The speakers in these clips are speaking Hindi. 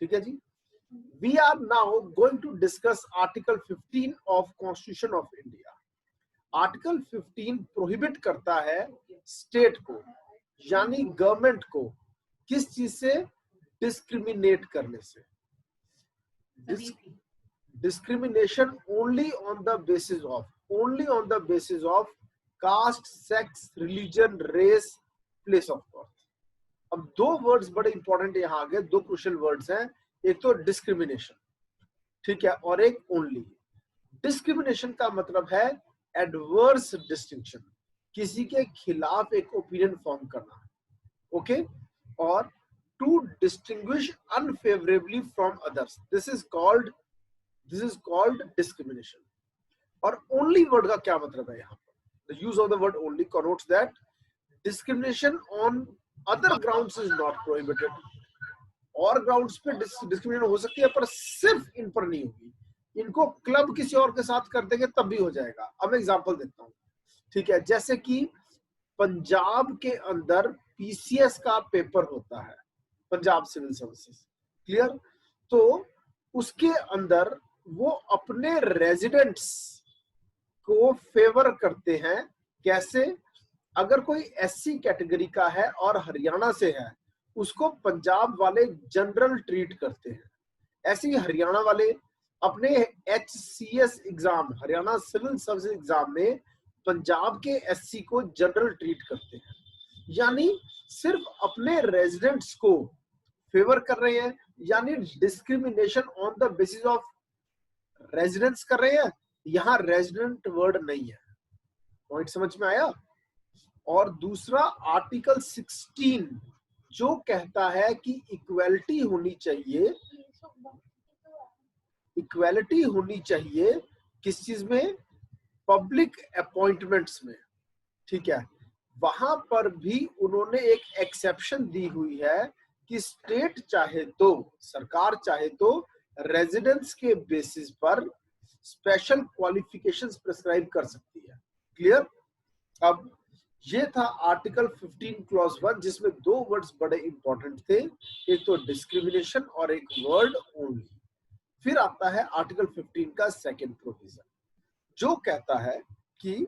ठीक है जी। We are now going to discuss article 15 of constitution of India. Article 15 prohibit करता है स्टेट को यानी गवर्नमेंट को किस चीज से, डिस्क्रिमिनेट करने से। Discrimination only on the basis of caste, sex, religion, race, place of birth. अब दो वर्ड्स बड़े इंपॉर्टेंट यहाँ आ गए, दो क्रूशियल वर्ड्स हैं, एक तो डिस्क्रिमिनेशन, ठीक है, और एक ओनली। डिस्क्रिमिनेशन का मतलब है एडवर्स डिस्टिंक्शन, किसी के खिलाफ एक ओपिनियन फॉर्म करना, ओके, और to distinguish unfavourably from others, this is called discrimination. और ओनली वर्ड का क्या मतलब है यहाँ पर? The use of the word only connotes that discrimination on other grounds is not prohibited। और ग्राउंड्स पे डिस्क्रिमिनेशन हो सकती है पर सिर्फ इन पर नहीं होगी। इनको क्लब किसी और के साथ कर देंगे तब भी हो जाएगा। अब मैं एग्जांपल देता हूँ, ठीक है, जैसे कि पंजाब के अंदर पीसीएस का पेपर होता है, पंजाब सिविल सर्विसेज, क्लियर, तो उसके अंदर वो अपने रेजिडेंट्स को फेवर करते हैं। कैसे? अगर कोई एससी कैटेगरी का है और हरियाणा से है, उसको पंजाब वाले जनरल ट्रीट करते हैं। ऐसे ही हरियाणा वाले अपने HCS exam, Haryana civil service exam में पंजाब के एससी को जनरल ट्रीट करते हैं, यानी सिर्फ अपने रेजिडेंट्स को फेवर कर रहे हैं, यानी discrimination on the basis of residence कर रहे हैं। यहां रेजिडेंट वर्ड नहीं है, पॉइंट समझ में आया? और दूसरा आर्टिकल 16 जो कहता है कि इक्वालिटी होनी चाहिए किस चीज में? पब्लिक अपॉइंटमेंट्स में, ठीक है। वहां पर भी उन्होंने एक एक्सेप्शन दी हुई है कि स्टेट चाहे तो, सरकार चाहे तो रेजिडेंस के बेसिस पर स्पेशल क्वालिफिकेशंस प्रिस्क्राइब कर सकती है, क्लियर। अब ये था आर्टिकल 15 क्लॉज 1 जिसमें दो वर्ड्स बड़े इंपॉर्टेंट थे, एक तो डिस्क्रिमिनेशन और एक वर्ड ओनली। फिर आता है आर्टिकल 15 का सेकंड प्रोविजन जो कहता है कि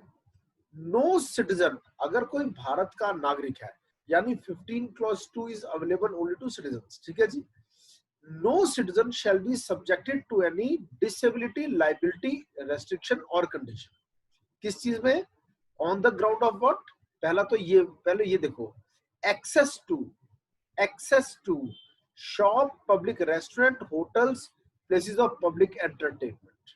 नो सिटीजन, अगर कोई भारत का नागरिक है, यानी 15 clause 2 is available only to citizens, ठीक है जी। No citizen shall be subjected to any disability, liability, restriction और कंडीशन। किस चीज में? On the ground of what? पहले ये देखो, access to shop, public restaurant, hotels, places of public entertainment,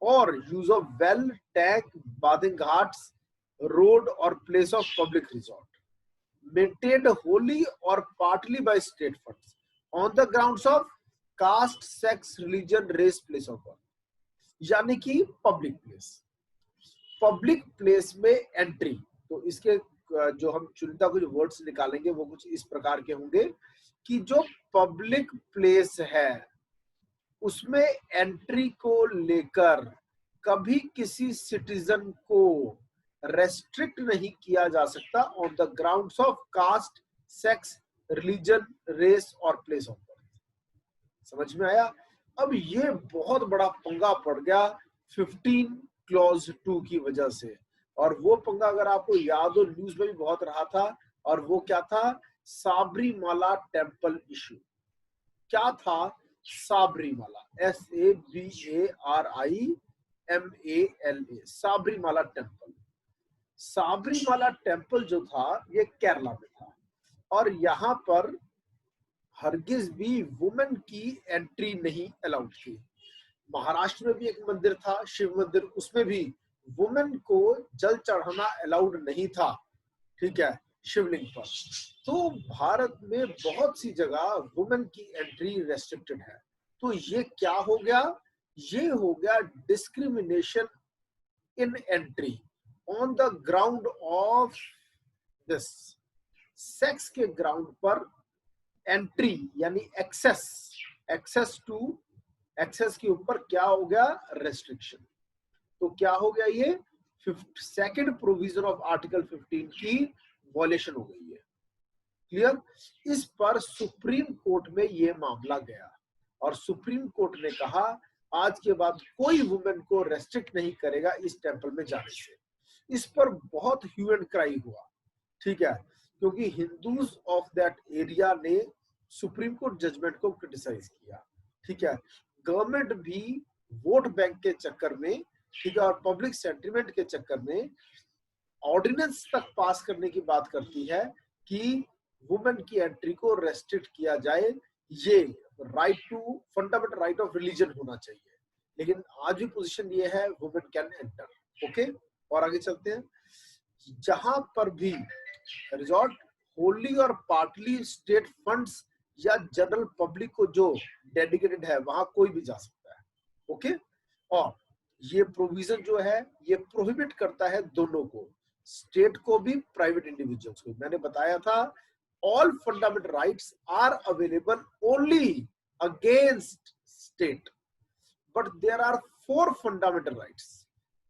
और use of well, tank, bathing ghats, road और place of public resort maintained wholly और partly by state funds on the grounds of caste, sex, religion, race, place of birth. यानी कि पब्लिक प्लेस में एंट्री, तो इसके जो हम चुनिंदा कुछ वर्ड्स निकालेंगे वो कुछ इस प्रकार के होंगे कि जो पब्लिक प्लेस है उसमें एंट्री को लेकर कभी किसी सिटीजन को रेस्ट्रिक्ट नहीं किया जा सकता on the grounds of caste, sex, religion, race और प्लेस ऑफ बर्थ। समझ में आया? अब ये बहुत बड़ा पंगा पड़ गया 15 क्लॉज 2 की वजह से, और वो पंगा अगर आपको याद हो न्यूज में भी बहुत रहा था, और वो क्या था? Sabarimala temple issue. क्या था Sabarimala? SABARIMALA, Sabarimala temple. Sabarimala temple जो था ये केरला में था, और यहाँ पर हरगिज भी वुमेन की एंट्री नहीं अलाउड थी। महाराष्ट्र में भी एक मंदिर था, शिव मंदिर, उसमें भी वुमेन को जल चढ़ाना अलाउड नहीं था, ठीक है, शिवलिंग पर। तो भारत में बहुत सी जगह वुमेन की एंट्री रेस्ट्रिक्टेड है। तो ये क्या हो गया? ये हो गया discrimination in entry on the ground of this, sex के ग्राउंड पर एंट्री यानी एक्सेस के ऊपर क्या हो गया? रेस्ट्रिक्शन। तो क्या हो गया? ये सेकंड प्रोविजन ऑफ आर्टिकल 15 की वॉयलेशन हो गई है, क्लियर। इस पर सुप्रीम कोर्ट में ये मामला गया, और सुप्रीम कोर्ट ने कहा आज के बाद कोई वुमेन को रेस्ट्रिक्ट नहीं करेगा इस टेंपल में जाने से। इस पर बहुत ह्यू एंड क्राई हुआ, ठीक है, क्योंकि हिंदूज ऑफ दैट एरिया ने सुप्रीम कोर्ट जजमेंट को क्रिटिसाइज किया, ठीक है। गवर्नमेंट भी वोट बैंक के चक्कर में, ठीक है, और पब्लिक सेंटिमेंट के चक्कर में ऑर्डिनेंस तक पास करने की बात करती है कि वुमेन की एंट्री को रेस्ट्रिक्ट किया जाए, ये right to fundamental right of religion होना चाहिए। लेकिन आज भी पोजीशन ये है वुमेन कैन एंटर, ओके। और आगे चलते हैं, जहां पर भी रिजॉर्ट होली और पार्टली स्टेट फंड्स या जनरल पब्लिक को जो डेडिकेटेड है वहां कोई भी जा सकता है, ओके। और ये प्रोविजन जो है ये प्रोहिबिट करता है दोनों को, स्टेट को भी प्राइवेट इंडिविजुअल्स को। मैंने बताया था all fundamental rights are available only against state, but there are 4 fundamental rights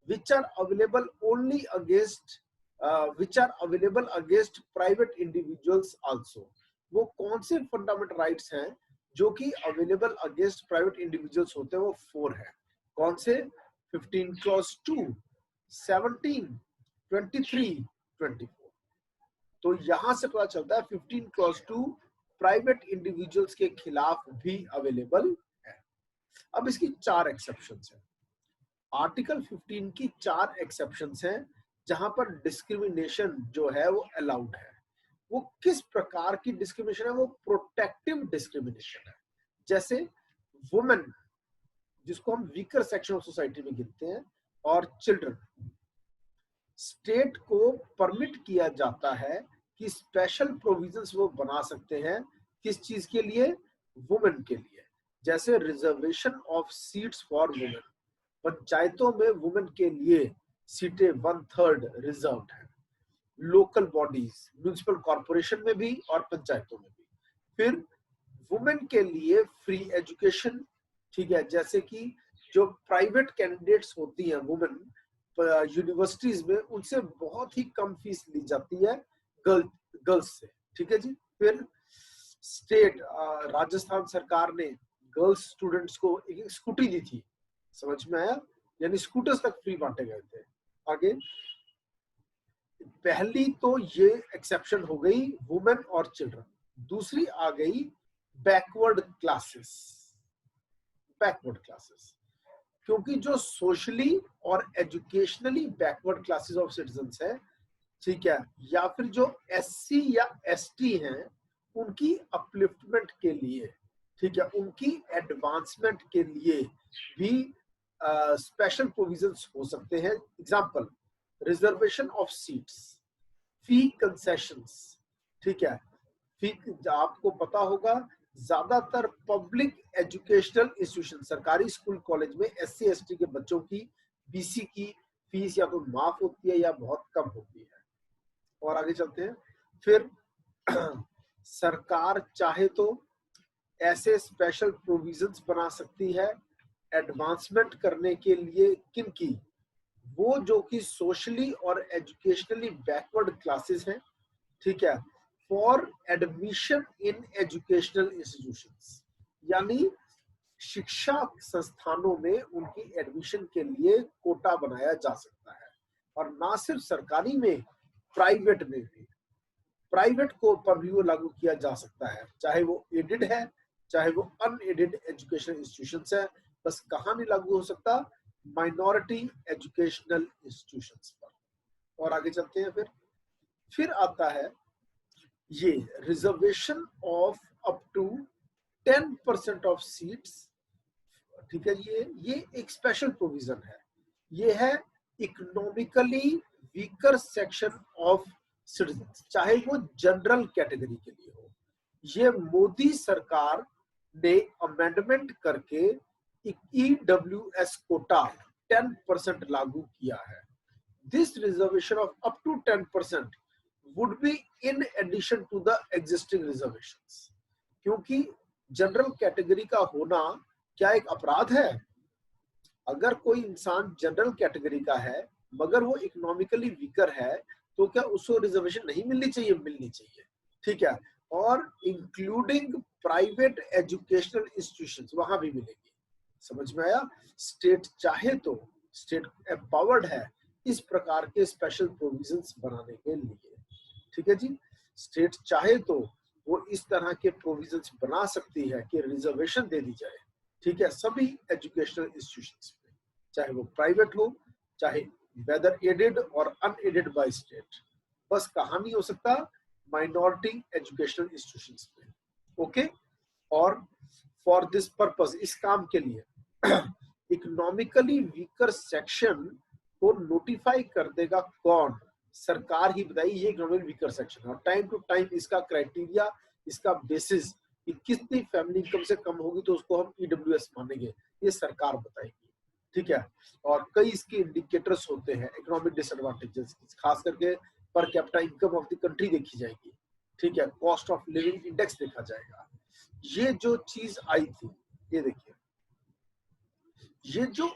which are available only against private individuals also। वो कौन से फंडामेंटल राइट्स हैं जो कि अवेलेबल अगेंस्ट प्राइवेट इंडिविजुअल्स होते हैं? वो 4 है। कौन से? 15 क्लॉज 2, 17, 23, 24। तो यहां से पता चलता है 15 क्लॉज 2 प्राइवेट इंडिविजुअल्स के खिलाफ भी अवेलेबल। अब इसकी 4 एक्सेप्शंस हैं। आर्टिकल 15 की 4 एक्सेप्शंस हैं जहां पर डिस्क्रिमिनेशन जो है वो अलाउड है। वो किस प्रकार की डिस्क्रिमिनेशन है? वो प्रोटेक्टिव डिस्क्रिमिनेशन है। जैसे वुमेन, जिसको हम वीकर सेक्शन ऑफ सोसाइटी में गिनते हैं, और चिल्ड्रन, स्टेट को परमिट किया जाता है कि स्पेशल प्रोविजंस वो बना सकते हैं। किस चीज के लिए? वुमेन के लिए। जैसे reservation of seats for women, पंचायतों में वुमेन के लिए सीटें 1/3 रिजर्व्ड है। लोकल बॉडीज, म्युनिसिपल कॉर्पोरेशन में भी और पंचायतों में भी। फिर वुमेन के लिए फ्री एजुकेशन, ठीक है, जैसे कि जो प्राइवेट कैंडिडेट्स होती हैं वुमेन यूनिवर्सिटीज में, उनसे बहुत ही कम फीस ली जाती है गर्ल्स से, ठीक है जी। फिर स्टेट राजस्थान सरकार ने गर्ल्स स्टूडेंट्स को एक स्कूटी दी थी, समझ में आया? यानी स्कूटर्स तक फ्री बांटे गए थे। आगे, पहली तो ये एक्सेप्शन हो गई वुमेन और चिल्ड्रन। दूसरी आ गई बैकवर्ड क्लासेस। बैकवर्ड क्लासेस क्योंकि जो सोशली और educationally backward classes of citizens है, ठीक है, या फिर जो एससी या एसटी हैं, उनकी अपलिफ्टमेंट के लिए, ठीक है, उनकी एडवांसमेंट के लिए भी स्पेशल प्रोविजंस हो सकते हैं। Example, reservation of seats, fee concessions, ठीक है। फी, आपको पता होगा ज्यादातर पब्लिक एजुकेशनल इंस्टीट्यूशन, सरकारी स्कूल कॉलेज में एससी एसटी के बच्चों की बीसी की फीस या तो माफ होती है या बहुत कम होती है। और आगे चलते हैं। फिर सरकार चाहे तो ऐसे स्पेशल प्रोविजंस बना सकती है एडवांसमेंट करने के लिए। किनकी? वो जो कि सोशली और एजुकेशनली बैकवर्ड क्लासेस हैं, ठीक है, for admission in educational institutions, यानी शिक्षा संस्थानों में उनकी एडमिशन के लिए कोटा बनाया जा सकता है। और ना सिर्फ सरकारी में, प्राइवेट में भी, प्राइवेट को पर भी वो लागू किया जा सकता है, चाहे वो एडेड है चाहे वो अनएडेड एजुकेशनल इंस्टीट्यूशंस है। बस कहाँ नहीं लागू हो सकता? माइनॉरिटी एजुकेशनल इंस्टीट्यूशंस पर। और आगे चलते हैं। फिर आता है ये reservation of up to 10% of seats, ठीक है। ये एक स्पेशल प्रोविजन है। ये है economically weaker section of citizens, चाहे वो जनरल कैटेगरी के लिए हो। ये मोदी सरकार ने अमेंडमेंट करके EWS कोटा 10% लागू किया है। This reservation of up to 10% would be in addition to the existing reservations. क्योंकि जनरल कैटेगरी का होना क्या एक अपराध है? अगर कोई इंसान जनरल कैटेगरी का है मगर वो इकोनॉमिकली वीकर है, तो क्या उसको रिजर्वेशन नहीं मिलनी चाहिए? मिलनी चाहिए, ठीक है। और इंक्लूडिंग प्राइवेट एजुकेशनल इंस्टीट्यूशंस, वहां भी मिलेगी। समझ में आया? स्टेट चाहे तो, स्टेट एम्पावर्ड है इस प्रकार के स्पेशल प्रोविजंस बनाने के लिए। ठीक है जी, स्टेट चाहे तो वो इस तरह के प्रोविजंस बना सकती है कि रिजर्वेशन दे दी जाए, ठीक है, सभी एजुकेशनल इंस्टीट्यूशंस में, चाहे वो प्राइवेट हो, चाहे वेदर एडेड और अनएडेड बाय स्टेट। बस कहाँ नहीं हो सकता? माइनॉरिटी एजुकेशनल इंस्टीट्यूशंस में। ओके, और फॉर दिस पर्पस, इस काम के लिए इकोनॉमिकली वीकर सेक्शन को नोटिफाई कर देगा कौन? सरकार ही बताई ये इकोनॉमिकली वीकर सेक्शन, और टाइम टू टाइम इसका क्राइटेरिया, इसका बेसिस कि कितनी फैमिली इनकम से कम होगी तो उसको हम ईडब्ल्यूएस मानेंगे, ये सरकार बताएगी। ठीक है, और कई इसके इंडिकेटर्स होते हैं इकोनॉमिक डिसएडवांटेजेस, खास करके per capita income of the country देखी जाएगी। ठीक है, कॉस्ट ऑफ लिविंग इंडेक्स देखा जाएगा। ये जो चीज आई थी, ये देखिए, ये जो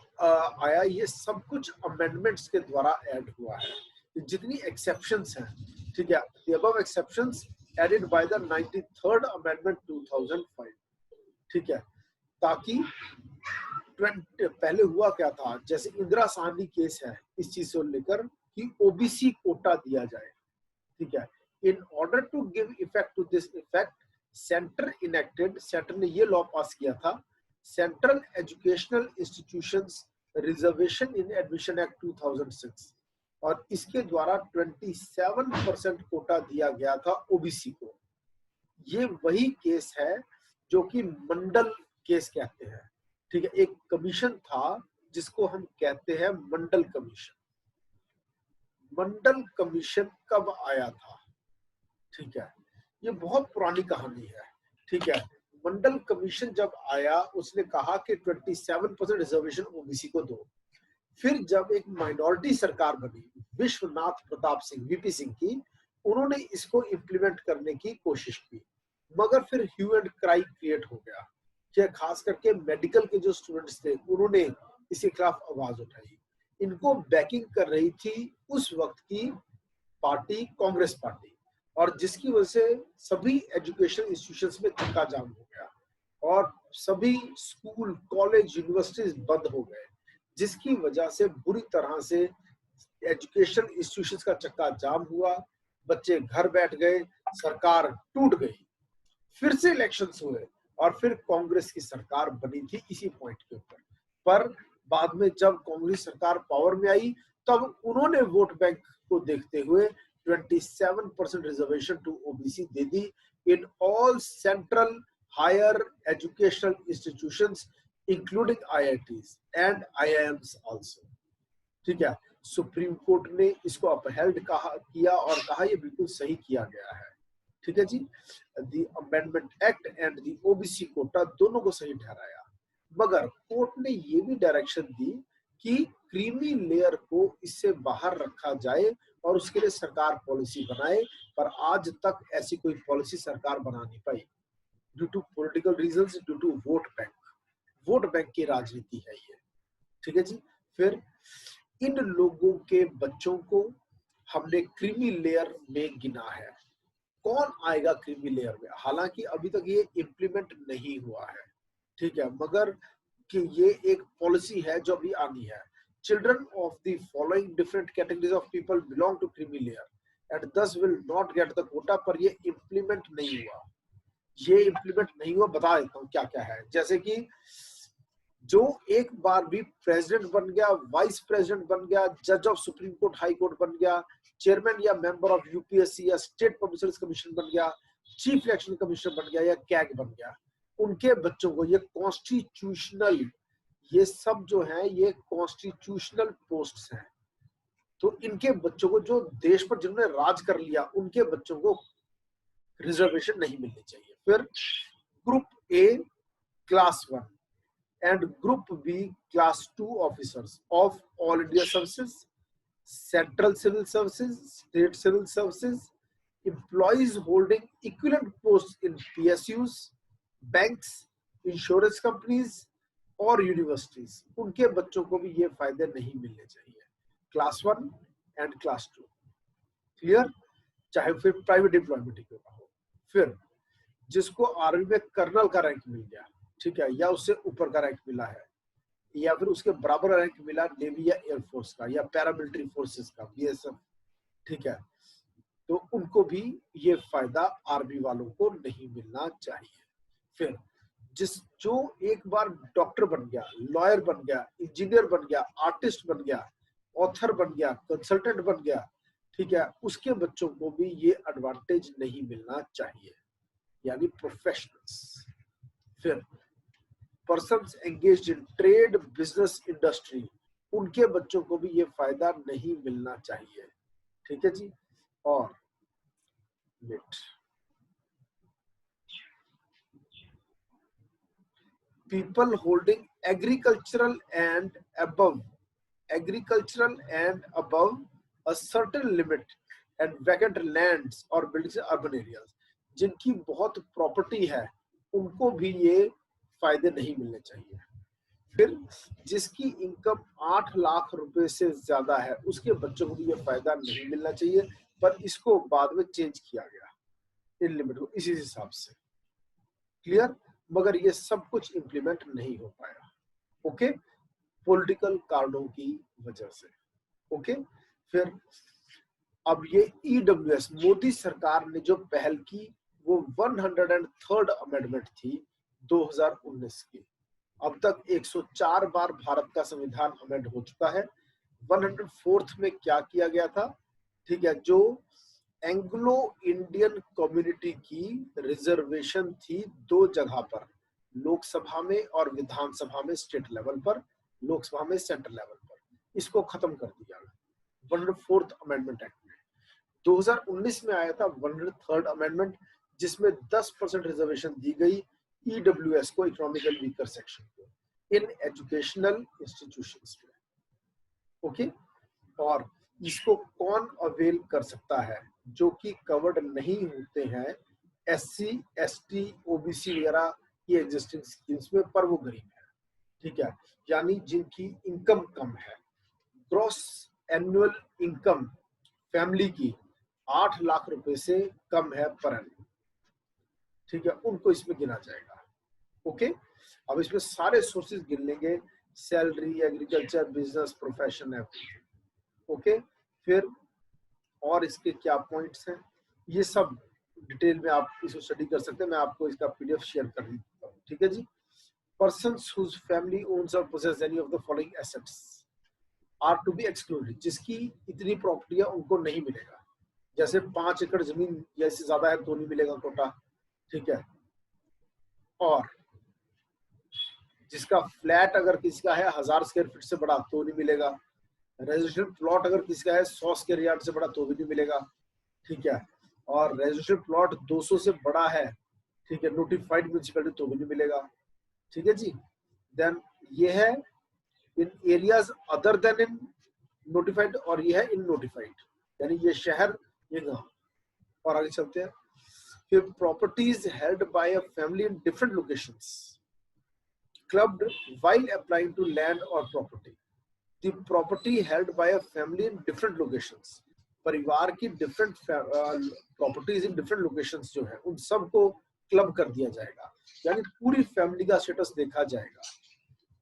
आया, ये सब कुछ अमेंडमेंट्स के द्वारा ऐड हुआ है। जितनी एक्सेप्शंस हैं, ठीक है, the above exceptions added by the 93rd amendment 2005, ठीक है, ताकि पहले हुआ क्या था, जैसे इंदिरा साहनी केस है इस चीज को लेकर कि ओबीसी कोटा दिया जाए। ठीक है, in order to give effect to this effect, centre enacted, centre ने ये लॉ पास किया था, central educational institutions reservation in admission act 2006, और इसके द्वारा 27% कोटा दिया गया था ओबीसी को। ये वही केस है जो कि मंडल केस कहते हैं। ठीक है, एक कमीशन था जिसको हम कहते हैं मंडल कमीशन। मंडल कमीशन कब आया था? ठीक है, ये बहुत पुरानी कहानी है। ठीक है, मंडल कमीशन जब आया, उसने कहा कि 27% रिजर्वेशन ओबीसी को दो। फिर जब एक माइनॉरिटी सरकार बनी विश्वनाथ प्रताप सिंह, वीपी सिंह की, उन्होंने इसको इम्प्लीमेंट करने की कोशिश की, मगर फिर ह्यू एंड क्राई क्रिएट हो गया कि खास करके मेडिकल के जो स्टूडेंट्स थे उन्होंने इसके खिलाफ आवाज उठाई। इनको बैकिंग कर रही थी उस वक्त की पार्टी, कांग्रेस पार्टी, और जिसकी वजह से सभी एजुकेशन इंस्टीट्यूशंस में धक्का जाम हो गया और सभी स्कूल, कॉलेज, यूनिवर्सिटीज बंद हो गए, जिसकी वजह से बुरी तरह से एजुकेशन इंस्टीट्यूशंस का चक्का जाम हुआ, बच्चे घर बैठ गए, सरकार टूट गई। फिर से इलेक्शंस हुए और फिर कांग्रेस की सरकार बनी थी इसी पॉइंट के ऊपर। पर बाद में जब कांग्रेस सरकार पावर में आई, तब उन्होंने वोट बैंक को देखते हुए 27% रिजर्वेशन टू ओबीसी दे दी in all central higher educational institutions including IITs and IIMs also. ठीक है, सुप्रीम कोर्ट ने इसको अपहेल्ड किया और कहा ये बिल्कुल सही किया गया है। ठीक है जी, the amendment act and the OBC quota दोनों को सही ठहराया, मगर कोर्ट ने ये भी डायरेक्शन दी कि क्रीमी लेयर को इससे बाहर रखा जाए और उसके लिए सरकार पॉलिसी बनाए, पर आज तक ऐसी कोई पॉलिसी सरकार बना नहीं पाई due to political reasons, due to vote bank की राजनीति है ये। ठीक है जी, फिर इन लोगों के बच्चों को हमने क्रीमी लेयर में गिना है। कौन आएगा क्रीमी लेयर में? हालांकि अभी तक ये इम्प्लीमेंट नहीं हुआ है, ठीक है, मगर कि ये एक पॉलिसी है जो अभी आनी है। Children of the following different categories of people belong to creamy layer and this will not get the quota, पर ये इम्प्लीमेंट नहीं हुआ। ये इम्प्लीमेंट नहीं हुआ, बता देता हूँ क्या क्या है। जैसे कि जो एक बार भी प्रेसिडेंट बन गया, वाइस प्रेसिडेंट बन गया, जज of supreme court, high court बन गया, चेयरमैन या मेंबर ऑफ यूपीएससी या स्टेट पब्लिक कमीशन बन गया, चीफ इलेक्शन कमिश्नर बन गया या कैग बन गया, उनके बच्चों को ये कॉन्स्टिट्यूशनल, ये सब जो है ये कॉन्स्टिट्यूशनल पोस्ट्स हैं, तो इनके बच्चों को, जो देश पर जिन्होंने राज कर लिया, उनके बच्चों को रिजर्वेशन नहीं मिलनी चाहिए। फिर group A class 1 and group B class 2 officers of all India services, central civil services, state civil services, employees holding equivalent posts in PSUs, banks, insurance companies और यूनिवर्सिटीज, उनके बच्चों को भी ये फायदे नहीं मिलने चाहिए, क्लास 1 एंड क्लास 2। क्लियर? चाहे फिर प्राइवेट एम्प्लॉयमेंट क्यों ना हो। फिर जिसको आर्मी में कर्नल का रैंक मिल गया, ठीक है, या उससे ऊपर का रैंक मिला है, या फिर उसके बराबर रैंक मिला नेवी या एयरफोर्स का या पैरामिलिट्री फोर्सेस का, बीएसएफ, ठीक है, तो उनको भी ये फायदा आर्मी वालों को नहीं मिलना चाहिए। फिर जो एक बार डॉक्टर बन गया, लॉयर बन गया, इंजीनियर बन गया, आर्टिस्ट बन गया, ऑथर बन गया, कंसल्टेंट बन गया, ठीक है, उसके बच्चों को भी ये एडवांटेज नहीं मिलना चाहिए, यानी प्रोफेशनल्स। फिर persons engaged in trade, business, industry, उनके बच्चों को भी ये फायदा नहीं मिलना चाहिए, ठीक है जी। और people holding agricultural and above a certain limit and vacant lands or buildings in urban areas, जिनकी बहुत प्रॉपर्टी है, उनको भी ये फायदे नहीं मिलने चाहिए। फिर जिसकी इनकम 8 लाख रुपए से ज्यादा है, उसके बच्चों को भी ये फायदा नहीं मिलना चाहिए, पर इसको बाद में चेंज किया गया इन लिमिट को इसी हिसाब से। क्लियर? मगर ये सब कुछ इंप्लीमेंट नहीं हो पाया, ओके, पॉलिटिकल कारणों की वजह से, ओके। फिर अब ये ईडब्ल्यूएस मोदी सरकार ने जो पहल की वो 103rd अमेंडमेंट थी 2019 की। अब तक 104 बार भारत का संविधान अमेंड हो चुका है। 104th में क्या किया गया था, ठीक है, जो एंग्लो इंडियन कम्युनिटी की रिजर्वेशन थी 2 जगह पर, लोकसभा में और विधानसभा में, स्टेट लेवल पर, लोकसभा में सेंट्रल लेवल पर, इसको खत्म कर दिया 104th अमेंडमेंट एक्ट में। 2019 में आया था 103rd अमेंडमेंट, जिसमें 10% रिजर्वेशन दी गई ईडब्ल्यूएस को, इकोनॉमिकल वीकर सेक्शन को, इन एजुकेशनल इंस्टीट्यूशंस में, ओके। और इसको कौन अवेल कर सकता है? जो कि कवर्ड नहीं होते हैं एससी, एसटी, ओबीसी वगैरह की एग्जिस्टिंग स्कीम्स में, पर वो गरीब है, ठीक है, यानी जिनकी इनकम कम है। ग्रॉस एनुअल इनकम फैमिली की 8 लाख रुपए से कम है पर एनुअल, ठीक है, उनको इसमें गिना जाएगा, ओके। अब इसमें सारे सोर्सेज गिन लेंगे, salary, agriculture, business, profession, everything, okay. फिर और इसके क्या पॉइंट्स हैं, ये सब डिटेल में आप इसको स्टडी कर सकते हैं, मैं आपको इसका पीडीएफ शेयर कर देता हूँ, ठीक है जी। पर्सन्स हुज फैमिली ओन्स और possess any of the following assets are to be excluded, जिसकी इतनी प्रॉपर्टी है उनको नहीं मिलेगा, जैसे 5 एकड़ जमीन या इससे ज्यादा है तो नहीं मिलेगा कोटा, ठीक है। और जिसका फ्लैट अगर किसी का है 1000 स्क्वायर फीट से बड़ा तो नहीं मिलेगा, रेजिडेंशियल प्लॉट अगर किसी का है 100 स्क्वायर यार्ड से बड़ा तो भी नहीं मिलेगा, ठीक है। और रेजिडेंशियल प्लॉट 200 से बड़ा है, ठीक है, नोटिफाइड म्युनिसिपैलिटी तो भी नहीं मिलेगा, ठीक है जी। देन ये है in areas other than in notified, और ये है इन नोटिफाइड, यानी ये शहर, ये गांव। और आगे चलते हैं। फिर properties held by a family in different locations clubbed while applying to land or property. The property held by a family in different locations, परिवार की different properties in different locations जो है उन सबको क्लब कर दिया जाएगा, यानी पूरी फैमिली का स्टेटस देखा जाएगा।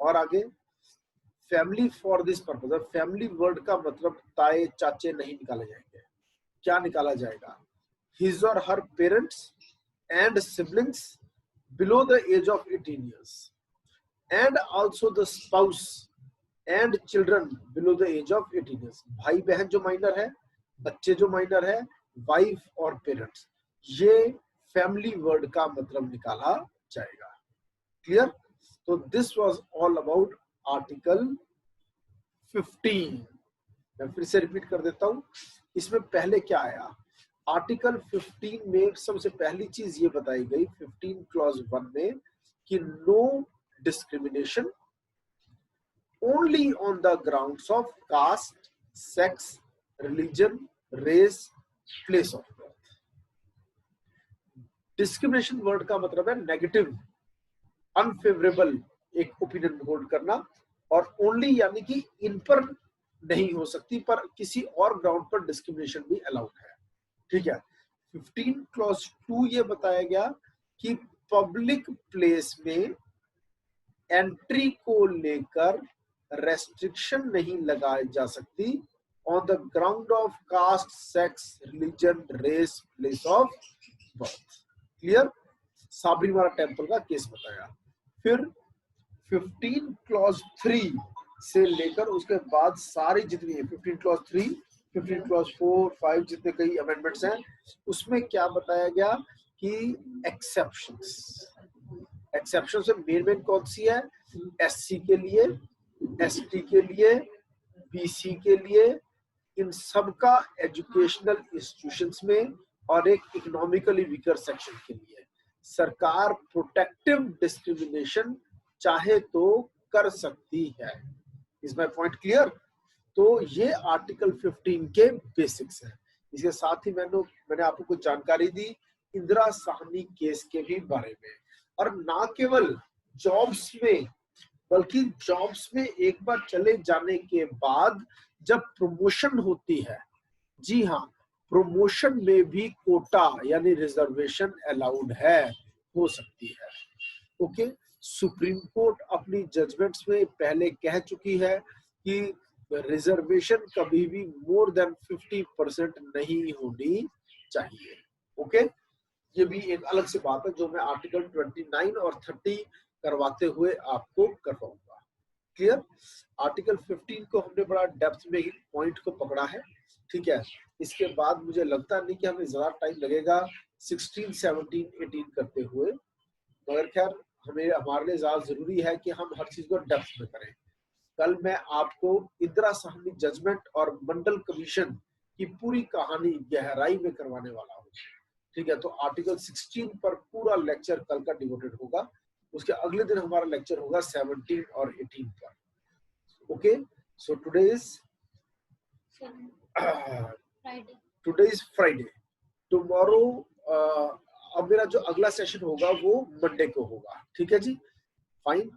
और आगे family for this purpose, family word का मतलब ताए चाचे नहीं निकाले जाएंगे, क्या निकाला जाएगा? हिज और her parents and siblings below the age of 18 years and also the spouse and children below the age of 18 years, भाई बहन जो माइनर है, बच्चे जो माइनर है, वाइफ और पेरेंट्स, ये फैमिली वर्ड का मतलब निकाला जाएगा। क्लियर? तो this was all about article 15। मैं फिर से रिपीट कर देता हूं, इसमें पहले क्या आया? आर्टिकल 15 में सबसे पहली चीज ये बताई गई 15 क्लॉज 1 में कि no discrimination only on the grounds of caste, sex, religion, race, place of birth. Discrimination word का मतलब है नेगेटिव, अनफेवरेबल एक ओपिनियन होल्ड करना, और ओनली यानी कि इन पर नहीं हो सकती, पर किसी और ग्राउंड पर डिस्क्रिमिनेशन भी अलाउड है, ठीक है। 15 क्लॉज 2 ये बताया गया कि पब्लिक प्लेस में एंट्री को लेकर रेस्ट्रिक्शन नहीं लगाई जा सकती on the ground of caste, sex, religion, race, place of birth. Clear? Sabarimala temple का केस बताया। फिर 15 क्लॉज 3 से लेकर उसके बाद सारी जितनी है 15 क्लॉज 3, 15 क्लॉज 4, 5 जितने कई अमेंडमेंट्स हैं, उसमें क्या बताया गया कि एक्सेप्शन से मेन कौन सी है? एससी के लिए, एसटी के लिए, बीसी के लिए, इन सब का एजुकेशनल इंस्टीट्यूशंस में, और एक इकोनॉमिकली वीकर सेक्शन के लिए सरकार प्रोटेक्टिव डिस्क्रिमिनेशन चाहे तो कर सकती है। Is my point clear? तो ये आर्टिकल 15 के बेसिक्स है। इसके साथ ही मैंने आपको कुछ जानकारी दी इंदिरा साहनी केस के भी बारे में, और ना केवल जॉब्स में बल्कि जॉब्स में एक बार चले जाने के बाद जब प्रमोशन होती है, जी हाँ, प्रमोशन में भी कोटा यानी रिजर्वेशन अलाउड है, हो सकती है। ओके, सुप्रीम कोर्ट अपनी जजमेंट्स में पहले कह चुकी है कि रिजर्वेशन कभी भी मोर देन 50% नहीं होनी चाहिए। ओके, ये भी एक अलग से बात है जो मैं आर्टिकल 29 और 30 करवाते हुए आपको करवाऊंगा। क्लियर? आर्टिकल 15 को हमने बड़ा डेप्थ में पॉइंट को पकड़ा है, ठीक है। इसके बाद मुझे लगता नहीं कि हमें ज्यादा टाइम लगेगा 16, 17, 18 करते हुए, मगर खैर हमारे लिए ज्यादा जरूरी है कि हम हर चीज को डेप्थ में करें। कल मैं आपको इंदिरा साहनी जजमेंट और मंडल कमीशन की पूरी कहानी गहराई में करवाने वाला हूँ, ठीक है। तो आर्टिकल 16 पर पूरा लेक्चर कल का डिवोटेड होगा। उसके अगले दिन हमारा लेक्चर होगा 17 और 18 पर। Okay, so today is Friday. Tomorrow अब मेरा जो अगला सेशन होगा वो मंडे को होगा, ठीक है जी। फाइन,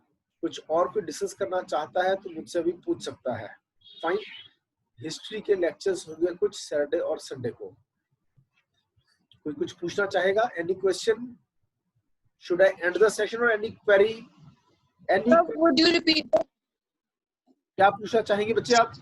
कुछ और कोई डिस्कस करना चाहता है तो मुझसे भी पूछ सकता है। फाइन, हिस्ट्री के लेक्चर्स होंगे कुछ सैटरडे और संडे को। कोई कुछ पूछना चाहेगा? Any question? Should I end the session और any query? Would you repeat? क्या पूछना चाहेंगे बच्चे आप?